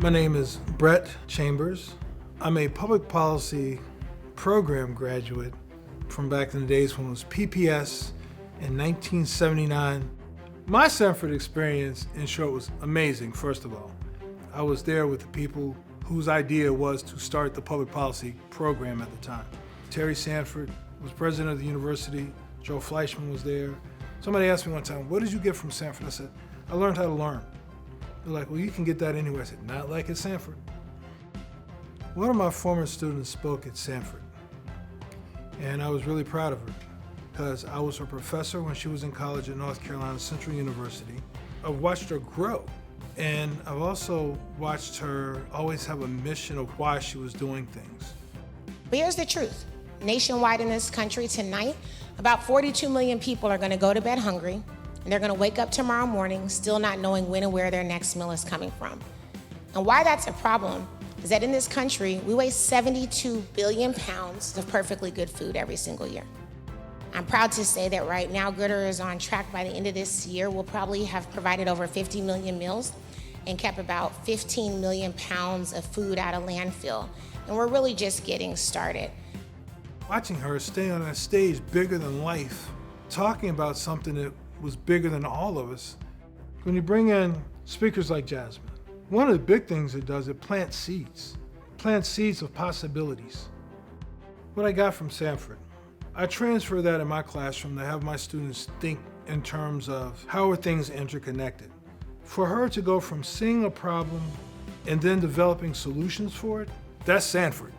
My name is Brett Chambers. I'm a public policy program graduate from back in the days when it was PPS in 1979. My Sanford experience, in short, was amazing, first of all. I was there with the people whose idea was to start the public policy program at the time. Terry Sanford was president of the university. Joe Fleischman was there. Somebody asked me one time, what did you get from Sanford? I said, I learned how to learn. They're like, well, you can get that anywhere. I said, not like at Sanford. One of my former students spoke at Sanford, and I was really proud of her because I was her professor when she was in college at North Carolina Central University. I've watched her grow, and I've also watched her always have a mission of why she was doing things. But here's the truth. Nationwide in this country tonight, about 42 million people are going to go to bed hungry, and they're going to wake up tomorrow morning still not knowing when and where their next meal is coming from. And why that's a problem is that in this country, we waste 72 billion pounds of perfectly good food every single year. I'm proud to say that right now, Goodr is on track. By the end of this year, we'll probably have provided over 50 million meals and kept about 15 million pounds of food out of landfill. And we're really just getting started. Watching her stay on a stage bigger than life, talking about something that was bigger than all of us. When you bring in speakers like Jasmine, one of the big things it does, it plants seeds of possibilities. What I got from Sanford, I transfer that in my classroom to have my students think in terms of how are things interconnected. For her to go from seeing a problem and then developing solutions for it, that's Sanford.